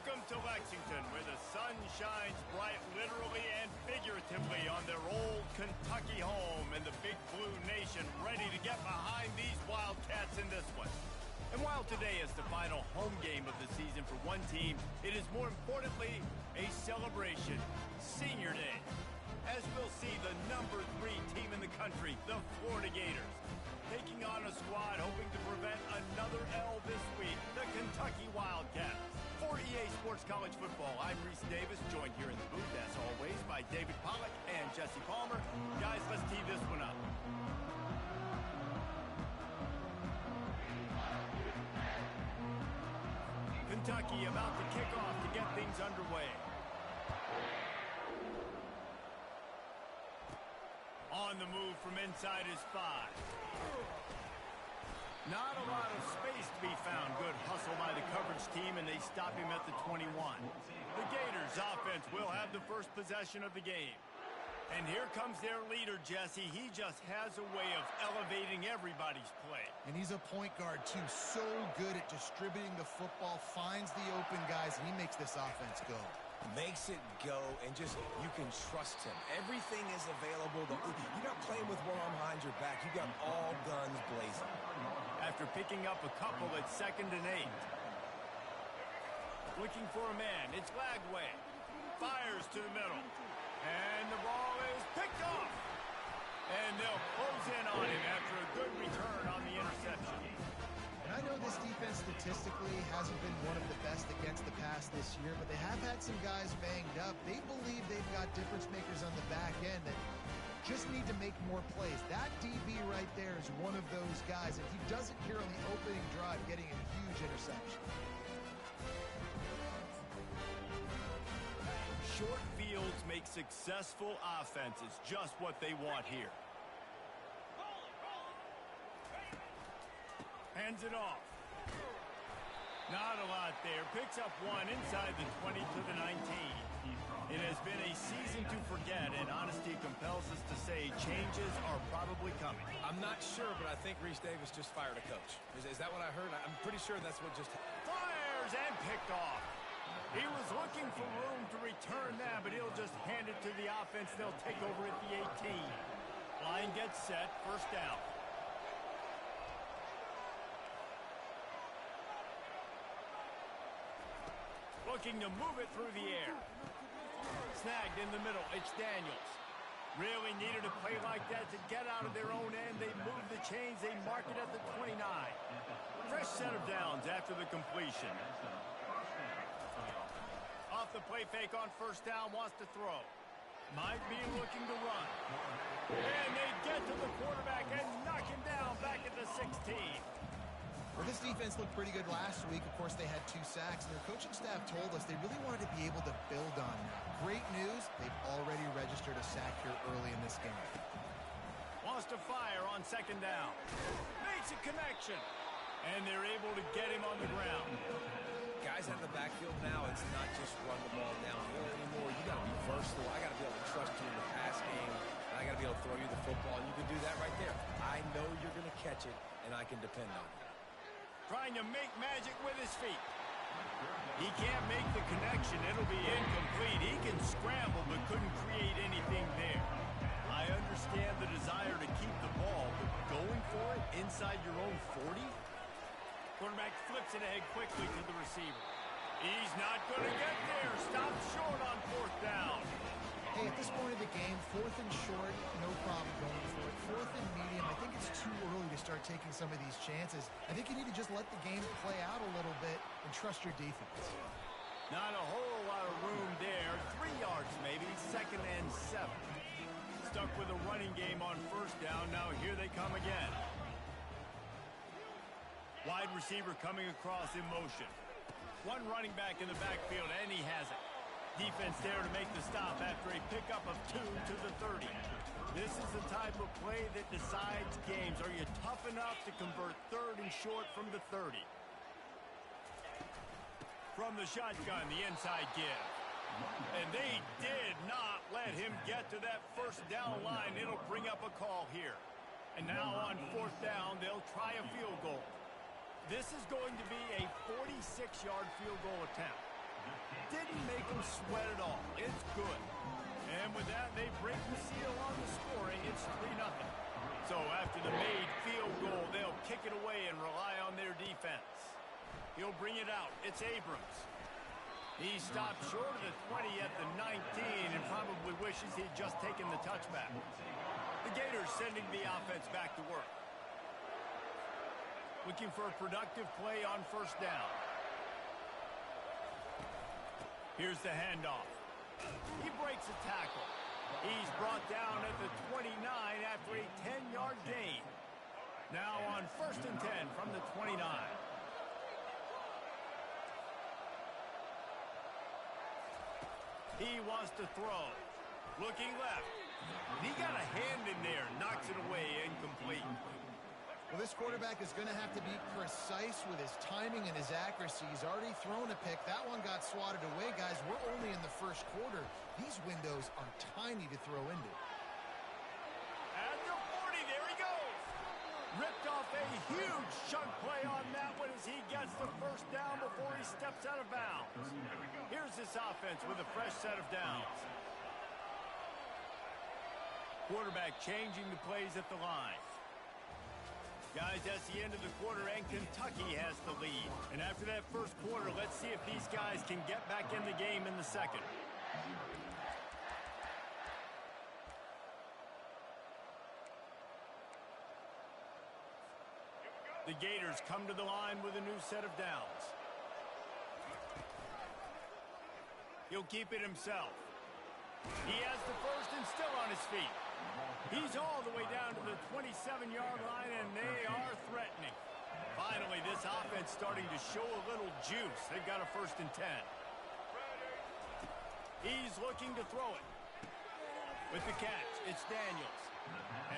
Welcome to Lexington, where the sun shines bright literally and figuratively on their old Kentucky home, and the Big Blue Nation ready to get behind these Wildcats in this one. And while today is the final home game of the season for one team, it is more importantly a celebration, Senior Day, as we'll see the #3 team in the country, the Florida Gators, taking on a squad hoping to prevent another L this week, the Kentucky Wildcats. For EA Sports College Football, I'm Reese Davis, joined here in the booth, as always, by David Pollack and Jesse Palmer. Guys, let's tee this one up. Kentucky about to kick off to get things underway. On the move from inside his 5. Not a lot of space to be found. Good hustle by the coverage team, and they stop him at the 21. The Gators offense will have the first possession of the game. And here comes their leader, Jesse. He just has a way of elevating everybody's play. And he's a point guard, too. So good at distributing the football, finds the open guys, and he makes this offense go. Makes it go, and just, you can trust him. Everything is available. You're not playing with one arm behind your back. You got all guns blazing. After picking up a couple at 2nd and 8. Looking for a man. It's Lagway. Fires to the middle. And the ball is picked off. And they'll close in on him after a good return on the interception. And I know this defense statistically hasn't been one of the best against the pass this year, but they have had some guys banged up. They believe they've got difference makers on the back end that just need to make more plays. That DB right there is one of those guys, and he does it here on the opening drive, getting a huge interception. Short fields make successful offenses just what they want here. Hands it off. Not a lot there. Picks up one inside the 20 to the 19. It has been a season to forget, and honesty compels us to say changes are probably coming. I'm not sure, but I think Reese Davis just fired a coach. Is that what I heard? I'm pretty sure that's what just happened. Fires and picked off. He was looking for room to return that, but he'll just hand it to the offense. They'll take over at the 18. Line gets set, first down. Looking to move it through the air. Snagged in the middle. It's Daniels. Really needed a play like that to get out of their own end. They move the chains. They mark it at the 29. Fresh set of downs after the completion. Off the play fake on first down. Wants to throw. Might be looking to run. And they get to the quarterback and knock him down back at the 16. Well, this defense looked pretty good last week. Of course, they had 2 sacks, and their coaching staff told us they really wanted to be able to build on that. Great news, they've already registered a sack here early in this game. Wants to fire on 2nd down. Makes a connection. And they're able to get him on the ground. Guys out of the backfield now, it's not just run the ball downhill anymore. You got to be versatile. I got to be able to trust you in the pass game. And I got to be able to throw you the football, and you can do that right there. I know you're going to catch it, and I can depend on it. Trying to make magic with his feet. He can't make the connection. It'll be incomplete. He can scramble, but couldn't create anything there. I understand the desire to keep the ball, but going for it inside your own 40? Quarterback flips it ahead quickly to the receiver. He's not going to get there. Stopped short on 4th down. Hey, at this point of the game, 4th and short, no problem going for it. 4th and medium, I think it's too early to start taking some of these chances. I think you need to just let the game play out a little bit and trust your defense. Not a whole lot of room there. 3 yards maybe, 2nd and 7. Stuck with a running game on 1st down. Now here they come again. Wide receiver coming across in motion. One running back in the backfield, and he has it. Defense there to make the stop after a pickup of 2 to the 30. This is the type of play that decides games. Are you tough enough to convert 3rd and short from the 30? From the shotgun, the inside give. And they did not let him get to that 1st down line. It'll bring up a call here. And now on 4th down, they'll try a field goal. This is going to be a 46-yard field goal attempt. didn't make them sweat at all. It's good. And with that, they break the seal on the scoring. It's 3-0. So after the made field goal, they'll kick it away and rely on their defense. He'll bring it out. It's Abrams. He stopped short of the 20 at the 19 and probably wishes he'd just taken the touchback. The Gators sending the offense back to work. Looking for a productive play on first down. Here's the handoff. He breaks a tackle. He's brought down at the 29 after a 10-yard gain. Now on 1st and 10 from the 29. He wants to throw. Looking left. He got a hand in there. Knocks it away. Incomplete. Well, this quarterback is going to have to be precise with his timing and his accuracy. He's already thrown a pick. That one got swatted away, guys. We're only in the first quarter. These windows are tiny to throw into. At the 40, there he goes. Ripped off a huge chunk play on that one as he gets the first down before he steps out of bounds. Here's this offense with a fresh set of downs. Quarterback changing the plays at the line. Guys, that's the end of the quarter, and Kentucky has the lead. And after that first quarter, let's see if these guys can get back in the game in the second. The Gators come to the line with a new set of downs. He'll keep it himself. He has the first and still on his feet. He's all the way down to the 27-yard line, and they are threatening. Finally, this offense starting to show a little juice. They've got a 1st and 10. He's looking to throw it. With the catch, it's Daniels.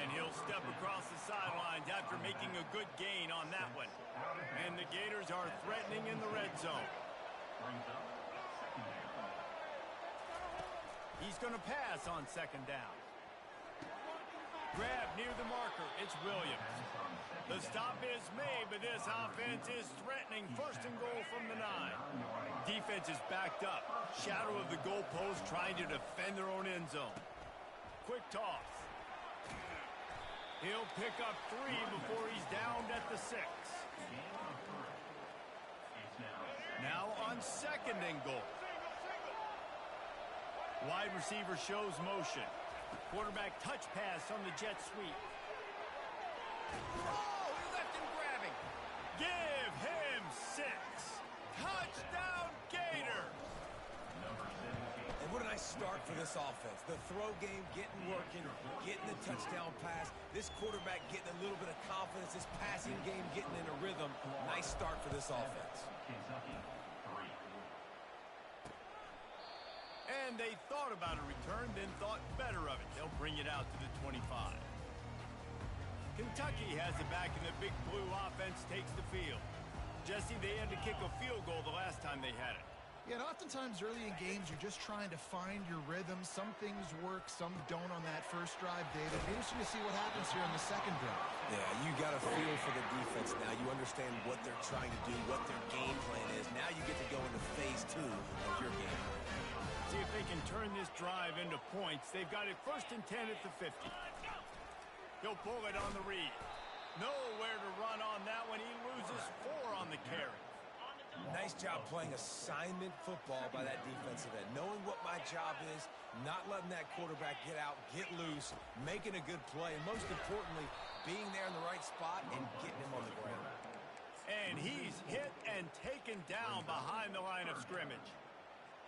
And he'll step across the sidelines after making a good gain on that one. And the Gators are threatening in the red zone. He's going to pass on 2nd down. Grab near the marker. It's Williams. The stop is made, but this offense is threatening. 1st and goal from the 9. Defense is backed up. Shadow of the goalpost trying to defend their own end zone. Quick toss. He'll pick up 3 before he's downed at the 6. Now on 2nd and goal. Wide receiver shows motion. Quarterback touch pass on the jet sweep. Oh, he left him grabbing. Give him 6. Touchdown, Gator. And what a nice start for this offense. The throw game getting working, getting the touchdown pass. This quarterback getting a little bit of confidence. This passing game getting in a rhythm. Nice start for this offense. And they thought about a return, then thought better of it. They'll bring it out to the 25. Kentucky has it back, and the Big Blue offense takes the field. Jesse, they had to kick a field goal the last time they had it. Yeah, and oftentimes early in games, you're just trying to find your rhythm. Some things work, some don't on that first drive, David. It'll be interesting to see what happens here in the second drive. Yeah, you got a feel for the defense now. You understand what they're trying to do, what their game plan is. Now you get to go into phase 2 of your game. See if they can turn this drive into points. They've got it 1st and 10 at the 50. He'll pull it on the read. Nowhere to run on that one. He loses 4 on the carry. Nice job playing assignment football by that defensive end. Knowing what my job is, not letting that quarterback get out, get loose, making a good play, and most importantly, being there in the right spot and getting him on the ground. And he's hit and taken down behind the line of scrimmage.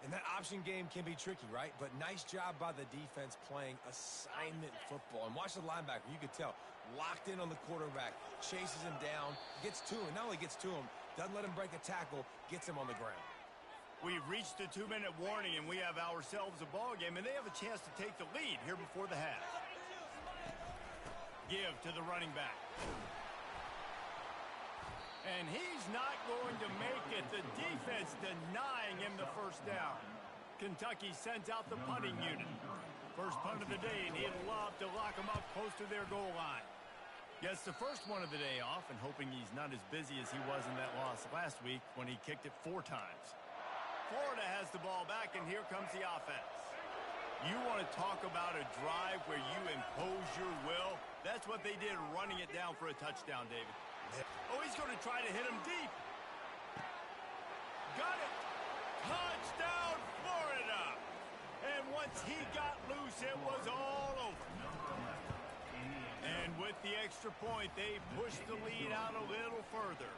And that option game can be tricky, right? But nice job by the defense playing assignment football. And watch the linebacker. You could tell. Locked in on the quarterback. Chases him down. Gets to him. Not only gets to him, doesn't let him break a tackle. Gets him on the ground. We've reached the 2-minute warning, and we have ourselves a ball game, and they have a chance to take the lead here before the half. Give to the running back. And he's not going to make it. The defense denying him the first down. Kentucky sends out the punting unit. First punt of the day, and he'd love to lock him up close to their goal line. Gets the first one of the day off, and hoping he's not as busy as he was in that loss last week when he kicked it 4 times. Florida has the ball back, and here comes the offense. You want to talk about a drive where you impose your will? That's what they did, running it down for a touchdown, David. Oh, he's going to try to hit him deep. Got it. Touchdown, Florida. And once he got loose, it was all over. And with the extra point, they pushed the lead out a little further.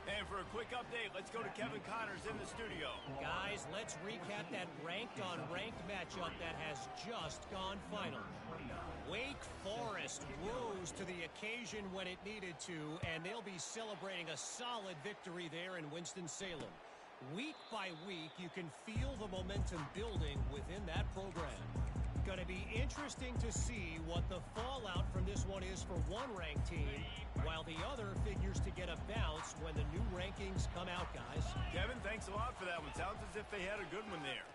And for a quick update, let's go to Kevin Connors in the studio. Guys, let's recap that ranked-on-ranked matchup that has just gone final. Wake Forest rose to the occasion when it needed to, and they'll be celebrating a solid victory there in Winston-Salem. Week by week, you can feel the momentum building within that program. Going to be interesting to see what the fallout from this one is for one ranked team, while the other figures to get a bounce when the new rankings come out, guys. Kevin, thanks a lot for that one. Sounds as if they had a good one there.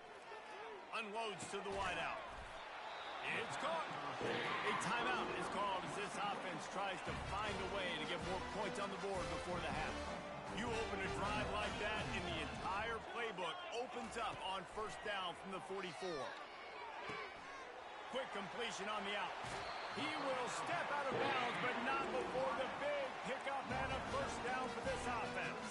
Unloads to the wideout. It's caught. A timeout is called as this offense tries to find a way to get more points on the board before the half. You open a drive like that, and the entire playbook opens up on first down from the 44. Quick completion on the out. He will step out of bounds, but not before the big pickup and a first down for this offense.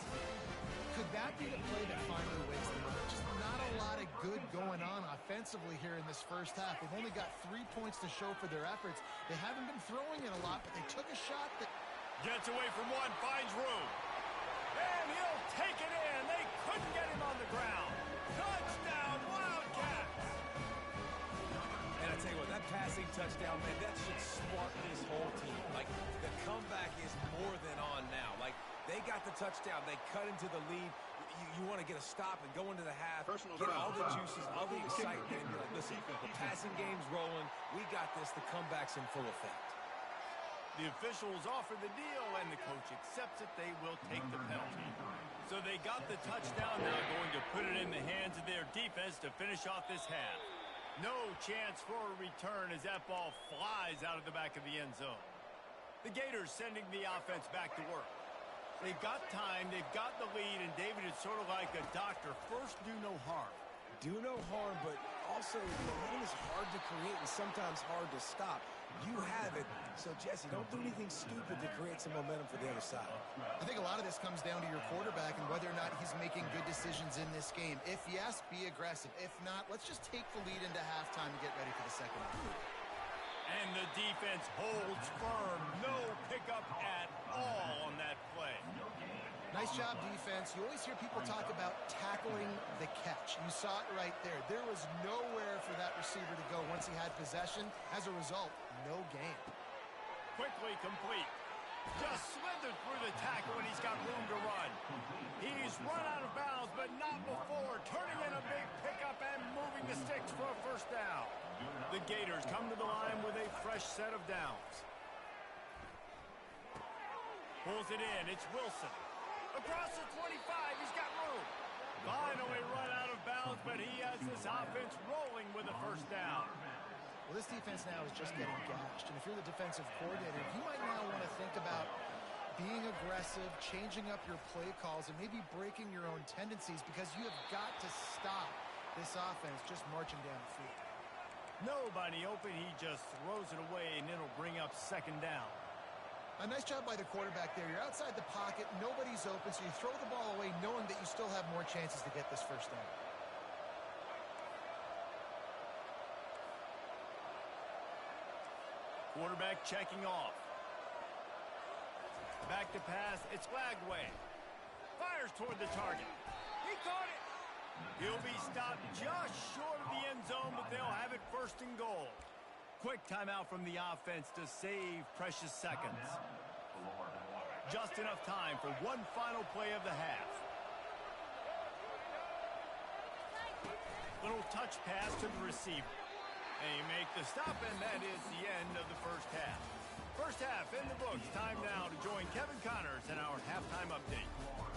Could that be the play that finally wins the match? Just not a lot of good going on offensively here in this first half. They've only got 3 points to show for their efforts. They haven't been throwing it a lot, but they took a shot that gets away from one, finds room. And he'll take it in. They couldn't get him on the ground. Touchdown, Wildcats. And I tell you what, that passing touchdown, man, that should spark this whole team. Like, the comeback is more than on now. Like, they got the touchdown. They cut into the lead. You want to get a stop and go into the half, get all the juices, all the excitement, and be like, listen, the passing game's rolling. We got this. The comeback's in full effect. The officials offer the deal, and the coach accepts it. They will take the penalty. So they got the touchdown, now going to put it in the hands of their defense to finish off this half. No chance for a return as that ball flies out of the back of the end zone. The Gators sending the offense back to work. They've got time, they've got the lead, and David is sort of like a doctor. First, do no harm. Do no harm, but also running is hard to create and sometimes hard to stop. You have it. So, Jesse, don't do anything stupid to create some momentum for the other side. I think a lot of this comes down to your quarterback and whether or not he's making good decisions in this game. If yes, be aggressive. If not, let's just take the lead into halftime and get ready for the second half. And the defense holds firm. No pickup at all on that play. Nice job, defense. You always hear people talk about tackling the catch. You saw it right there. There was nowhere for that receiver to go once he had possession. As a result, no gain. Quickly complete. Just slithered through the tackle, and he's got room to run. He's run out of bounds, but not before. Turning in a big pickup and moving the sticks for a first down. The Gators come to the line with a fresh set of downs. Pulls it in. It's Wilson. Across the 25, he's got room. Finally run out of bounds, but he has this offense rolling with a first down. Well, this defense now is just getting gashed. And if you're the defensive coordinator, you might now want to think about being aggressive, changing up your play calls, and maybe breaking your own tendencies because you have got to stop this offense just marching down the field. Nobody open. He just throws it away, and it'll bring up second down. A nice job by the quarterback there. You're outside the pocket. Nobody's open, so you throw the ball away knowing that you still have more chances to get this first down. Quarterback checking off. Back to pass. It's Lagway. Fires toward the target. He caught it. He'll be stopped just short of the end zone, but they'll have it first and goal. Quick timeout from the offense to save precious seconds. Just enough time for one final play of the half. Little touch pass to the receiver. They make the stop, and that is the end of the first half. First half in the books. Time now to join Kevin Connors in our halftime update.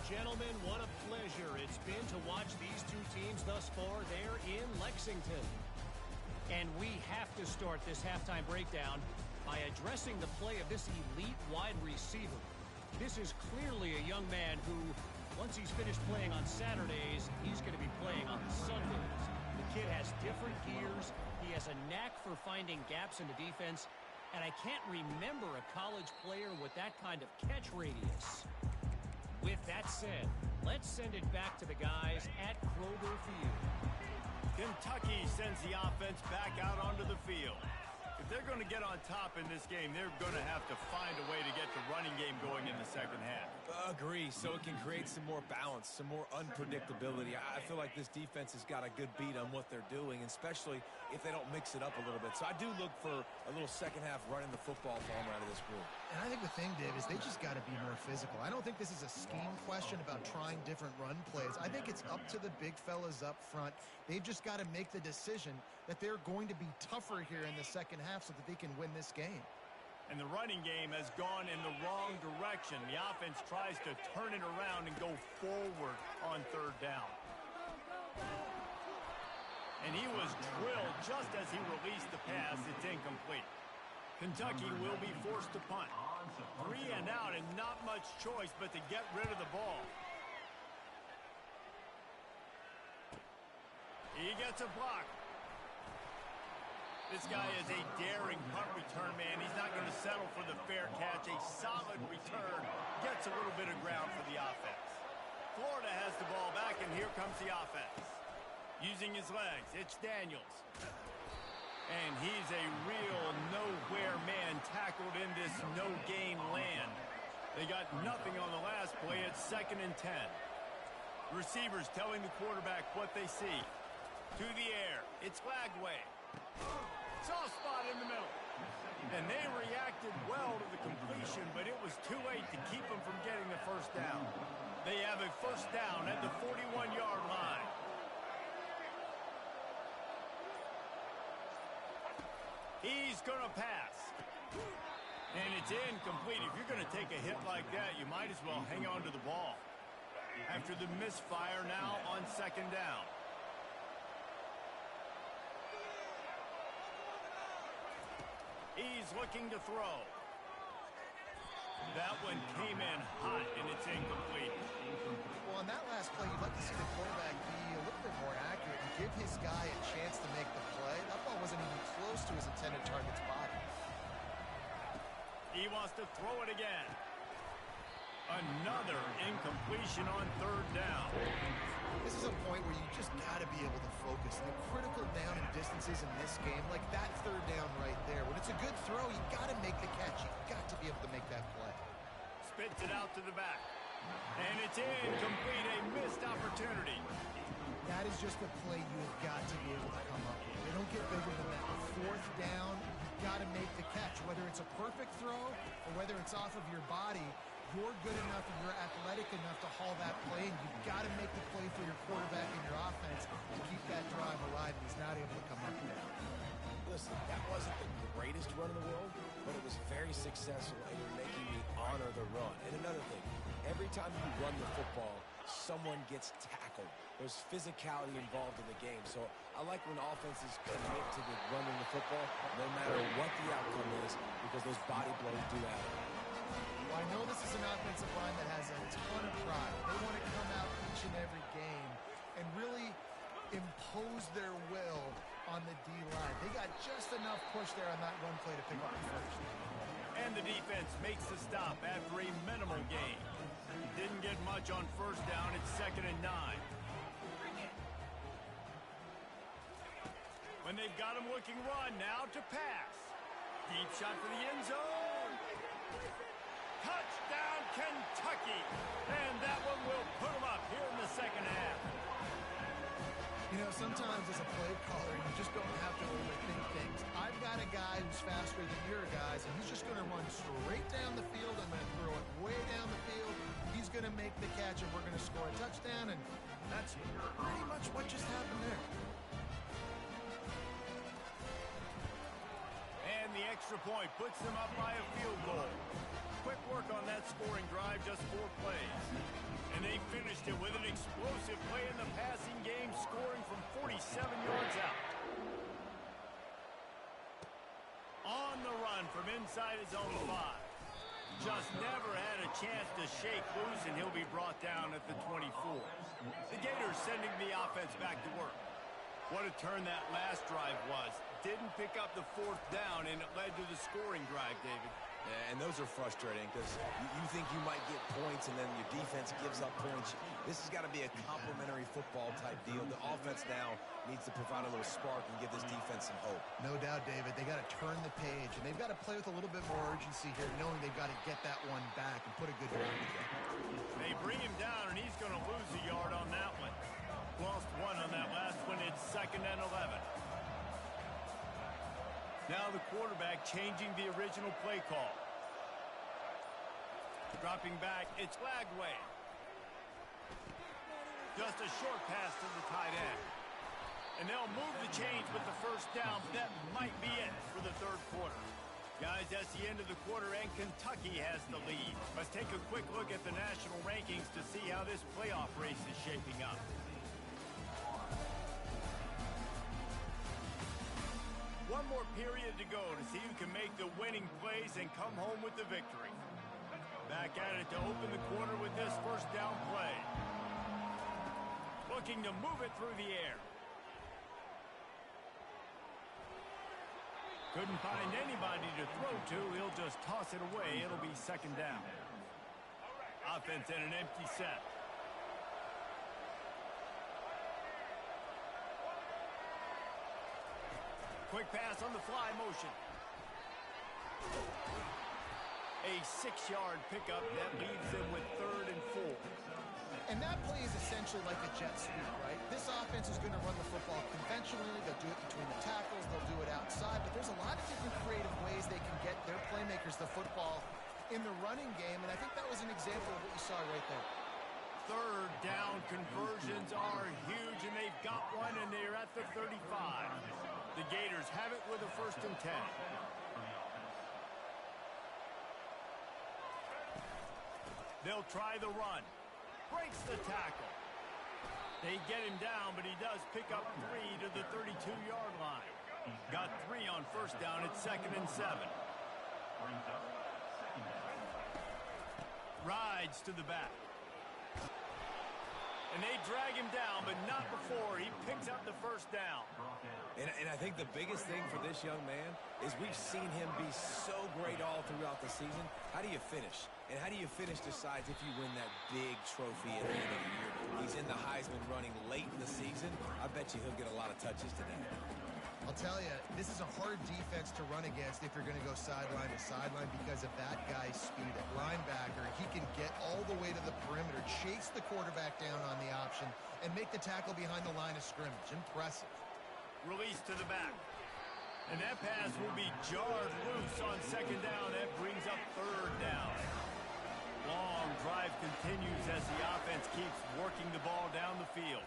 Gentlemen, what a pleasure it's been to watch these two teams thus far there in Lexington. And we have to start this halftime breakdown by addressing the play of this elite wide receiver. This is clearly a young man who Once he's finished playing on Saturdays, he's going to be playing on Sundays. The kid has different gears. He has a knack for finding gaps in the defense. And I can't remember a college player with that kind of catch radius. With that said, let's send it back to the guys at Kroger Field. Kentucky sends the offense back out onto the field. If they're going to get on top in this game, they're going to have to find a way to get the running game going in the second half. Agree, so it can create some more balance, some more unpredictability. I feel like this defense has got a good beat on what they're doing, especially if they don't mix it up a little bit. So I do look for a little second half running the football form out of this group. And I think the thing, Dave, is they just got to be more physical. I don't think this is a scheme question about trying different run plays. I think it's up to the big fellas up front. They've just got to make the decision that they're going to be tougher here in the second half so that they can win this game. And the running game has gone in the wrong direction. The offense tries to turn it around and go forward on third down. And he was drilled just as he released the pass. It's incomplete. Kentucky will be forced to punt. 3 and out and not much choice but to get rid of the ball. He gets a block. This guy is a daring punt return man. He's not going to settle for the fair catch. A solid return. Gets a little bit of ground for the offense. Florida has the ball back, and here comes the offense. Using his legs, it's Daniels. And he's a real nowhere man tackled in this no-gain land. They got nothing on the last play. It's 2nd and 10. Receivers telling the quarterback what they see. To the air, it's Lagway. Soft spot in the middle. And they reacted well to the completion, but it was too late to keep them from getting the first down. They have a first down at the 41-yard line. He's going to pass. And it's incomplete. If you're going to take a hit like that, you might as well hang on to the ball. After the misfire now on 2nd down. He's looking to throw. That one came in hot, and it's incomplete. Well, on that last play, you'd like to see the quarterback be a little bit more accurate and give his guy a chance to make the play. That ball wasn't even close to his intended target's body. He wants to throw it again. Another incompletion on 3rd down. This is a point where you just got to be able to focus. The critical down and distances in this game, like that 3rd down right there. When it's a good throw, you got to make the catch. You got to be able to make that play. Spits it out to the back. And it's incomplete, a missed opportunity. That is just a play you have got to be able to come up with. They don't get bigger than that. 4th down, you've got to make the catch. Whether it's a perfect throw or whether it's off of your body, you're good enough and you're athletic enough to haul that play, and you've got to make the play for your quarterback and your offense to keep that drive alive, and he's not able to come up with it. Listen, that wasn't the greatest run in the world, but it was very successful, and you're making me honor the run. And another thing, every time you run the football, someone gets tackled. There's physicality involved in the game. So I like when offenses commit to the running the football, no matter what the outcome is, because those body blows do add up. Well, I know this is an offensive line that has a ton of pride. They want to come out each and every game and really impose their will on the D-line. They got just enough push there on that run play to pick up the first. And the defense makes the stop after a minimal gain. Didn't get much on 1st down. It's 2nd and 9. When they've got him looking run, now to pass. Deep shot for the end zone. Touchdown, Kentucky. And that one will put them up here in the second half. You know, sometimes as a play caller, you just don't have to overthink things. I've got a guy who's faster than your guys, and he's just going to run straight down the field. I'm going to throw it way down the field. He's going to make the catch, and we're going to score a touchdown, and that's pretty much what just happened there. And the extra point puts them up by a field goal. Quick work on that scoring drive, just 4 plays. And they finished it with an explosive play in the passing game, scoring from 47 yards out. On the run from inside his own 5. Just never had a a chance to shake loose, and he'll be brought down at the 24. The Gators sending the offense back to work. What a turn that last drive was. Didn't pick up the fourth down, and it led to the scoring drive, David. Yeah, and those are frustrating because you think you might get points and then your defense gives up points. This has got to be a complementary football type deal. The offense now needs to provide a little spark and give this defense some hope. No doubt, David. They got to turn the page, and they've got to play with a little bit more urgency here, knowing they've got to get that one back and put a good drive together. They bring him down, and he's going to lose a yard on that one. Lost one on that last one. It's 2nd and 11. Now the quarterback changing the original play call. Dropping back, it's Lagway. Just a short pass to the tight end. And they'll move the chains with the first down, but that might be it for the third quarter. Guys, that's the end of the quarter, and Kentucky has the lead. Let's take a quick look at the national rankings to see how this playoff race is shaping up. One more period to go to see who can make the winning plays and come home with the victory. Back at it to open the quarter with this first down play. Looking to move it through the air. Couldn't find anybody to throw to. He'll just toss it away. It'll be 2nd down. Offense in an empty set. Quick pass on the fly motion. A 6-yard pickup that leaves them with 3rd and 4. And that play is essentially like a jet sweep, right? This offense is going to run the football conventionally. They'll do it between the tackles. They'll do it outside. But there's a lot of different creative ways they can get their playmakers the football in the running game. And I think that was an example of what you saw right there. Third down conversions are huge, and they've got one, and they're at the 35. The Gators have it with a 1st and 10. They'll try the run. Breaks the tackle. They get him down, but he does pick up 3 to the 32-yard line. Got 3 on first down. It's 2nd and 7. Rides to the back. And they drag him down, but not before he picks up the first down. And I think the biggest thing for this young man is we've seen him be so great all throughout the season. How do you finish? And how do you finish decides if you win that big trophy at the end of the year. He's in the Heisman running late in the season. I bet you he'll get a lot of touches today. I'll tell you, this is a hard defense to run against if you're going to go sideline to sideline because of that guy's speed at linebacker. He can get all the way to the perimeter, chase the quarterback down on the option, and make the tackle behind the line of scrimmage. Impressive. Release to the back. And that pass will be jarred loose on 2nd down. That brings up 3rd down. Long drive continues as the offense keeps working the ball down the field.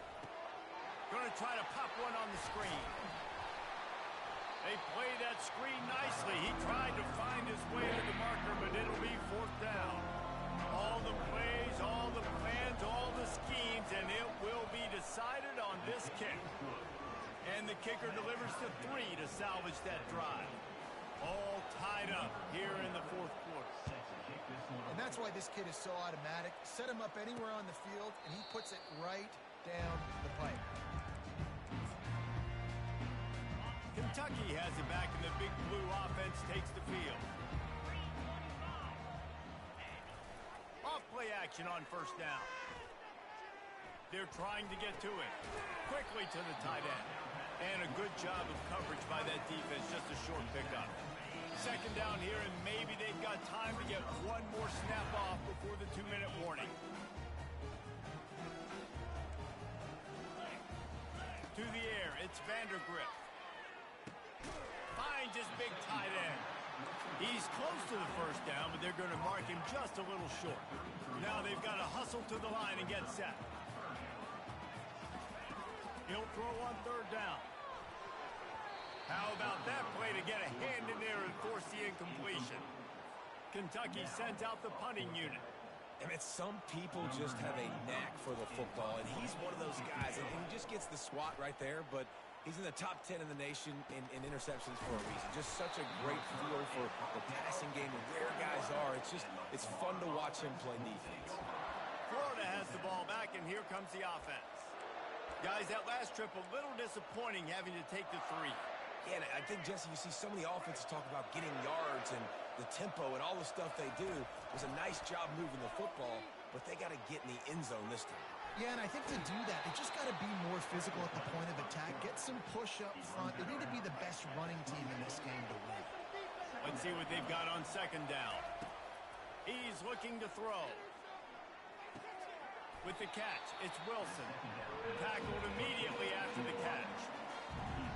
Going to try to pop one on the screen. They play that screen nicely. He tried to find his way to the marker, but it'll be 4th down. All the plays, all the plans, all the schemes, and it will be decided on this kick. And the kicker delivers to 3 to salvage that drive. All tied up here in the 4th quarter. And that's why this kid is so automatic. Set him up anywhere on the field, and he puts it right down the pipe. Kentucky has it back, and the Big Blue offense takes the field. Off-play action on first down. They're trying to get to it. Quickly to the tight end. And a good job of coverage by that defense, just a short pickup. 2nd down here, and maybe they've got time to get one more snap off before the 2-minute warning. To the air, it's Vandergrift. Finds his big tight end. He's close to the first down, but they're going to mark him just a little short. Now they've got to hustle to the line and get set. He'll throw on 3rd down. How about that play to get a hand in there and force the incompletion? Kentucky sends out the punting unit. I mean, some people just have a knack for the football, and he's one of those guys, and he just gets the swat right there, but he's in the top 10 in the nation in interceptions for a reason. Just such a great feel for the passing game and where guys are. It's It's fun to watch him play defense. Florida has the ball back, and here comes the offense. Guys, that last trip, a little disappointing having to take the 3. Yeah, and I think, Jesse, you see so many offenses talk about getting yards and the tempo and all the stuff they do. It was a nice job moving the football, but they got to get in the end zone this time. Yeah, and I think to do that, they just got to be more physical at the point of attack, get some push up front. They need to be the best running team in this game to win. Let's see what they've got on second down. He's looking to throw. With the catch, it's Wilson. Tackled immediately after the catch.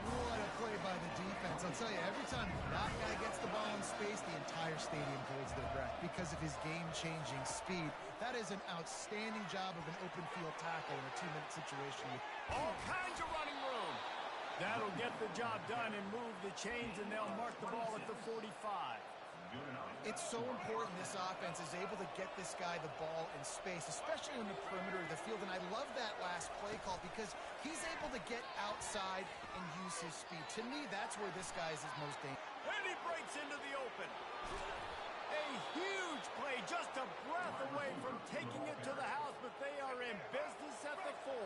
What a play by the defense. I'll tell you, every time that guy gets the ball in space, the entire stadium holds their breath because of his game-changing speed. That is an outstanding job of an open field tackle in a 2-minute situation. All kinds of running room. That'll get the job done and move the chains, and they'll mark the ball at the 45. It's so important this offense is able to get this guy the ball in space, especially in the perimeter of the field. And I love that last play call because he's able to get outside and use his speed. To me, that's where this guy is his most dangerous. And he breaks into the open. A huge play, just a breath away from taking it to the house, but they are in business at the 4.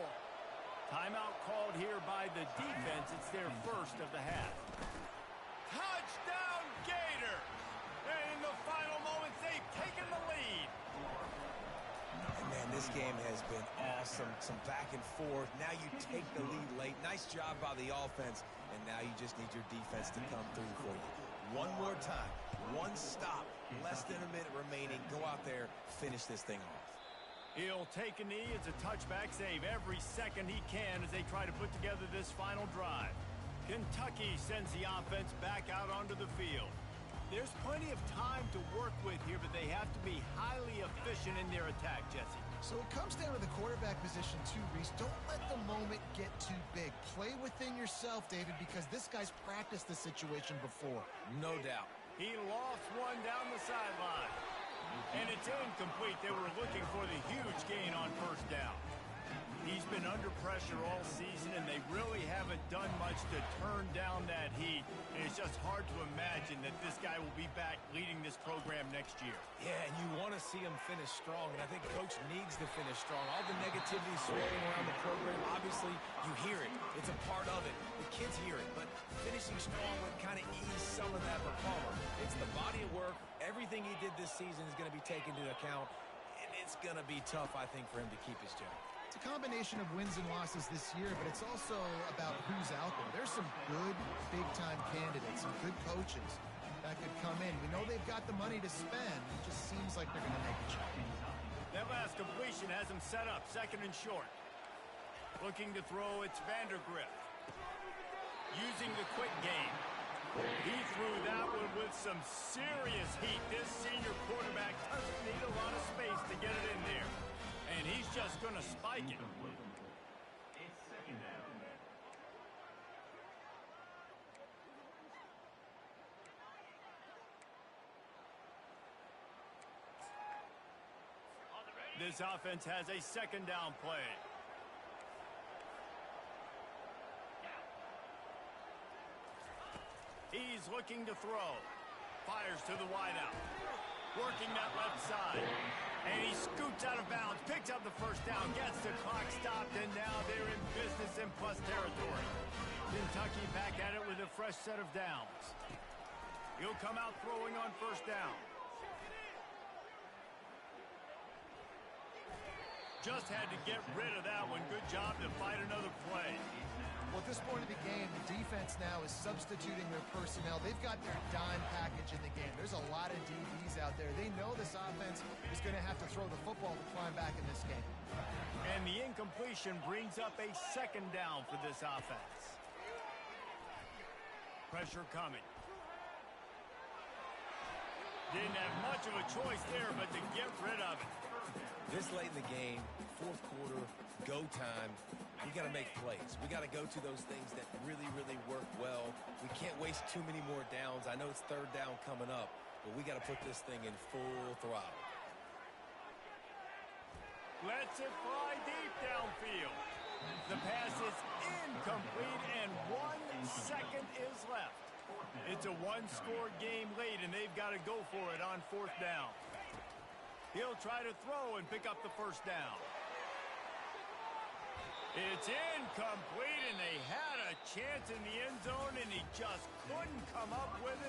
Timeout called here by the defense. It's their first of the half. Touchdown, Gator! And in the final moments, they've taken the lead. Man, this game has been awesome. Some back and forth. Now you take the lead late. Nice job by the offense. And now you just need your defense to come through for you. One more time. One stop. Less than a minute remaining. Go out there, finish this thing off. He'll take a knee. It's a touchback save every second he can as they try to put together this final drive. Kentucky sends the offense back out onto the field. There's plenty of time to work with here, but they have to be highly efficient in their attack, Jesse. So it comes down to the quarterback position too, Reese. Don't let the moment get too big. Play within yourself, David, because this guy's practiced the situation before. No doubt. He lost one down the sideline. And it's incomplete. They were looking for the huge gain on first down. He's been under pressure all season, and they really haven't done much to turn down that heat. And it's just hard to imagine that this guy will be back leading this program next year. Yeah, and you want to see him finish strong, and I think Coach needs to finish strong. All the negativity swirling around the program, obviously, you hear it. It's a part of it. The kids hear it, but finishing strong would kind of ease some of that for Palmer. It's the body of work. Everything he did this season is going to be taken into account, and it's going to be tough, I think, for him to keep his job. It's a combination of wins and losses this year, but it's also about who's out there. There's some good big-time candidates, some good coaches that could come in. We know they've got the money to spend. It just seems like they're going to make a check. That last completion has him set up, second and short. Looking to throw, it's Vandergrift. Using the quick game. He threw that one with some serious heat. This senior quarterback doesn't need a lot of space to get it in there. And he's just going to spike it. This offense has a second down play. He's looking to throw. Fires to the wideout. Working that left side. And he scoots out of bounds, picks up the first down, gets the clock stopped, and now they're in business in plus territory. Kentucky back at it with a fresh set of downs. He'll come out throwing on first down. Just had to get rid of that one. Good job to fight another play. Well, at this point of the game, the defense now is substituting their personnel. They've got their dime package in the game. There's a lot of DBs out there. They know this offense is going to have to throw the football to climb back in this game. And the incompletion brings up a second down for this offense. Pressure coming. Didn't have much of a choice there, but to get rid of it. This late in the game, fourth quarter, go time, we got to make plays. We got to go to those things that really, really work well. We can't waste too many more downs. I know it's third down coming up, but we got to put this thing in full throttle. Lets it fly deep downfield. The pass is incomplete, and 1 second is left. It's a one-score game late, and they've got to go for it on fourth down. He'll try to throw and pick up the first down. It's incomplete, and they had a chance in the end zone, and he just couldn't come up with it.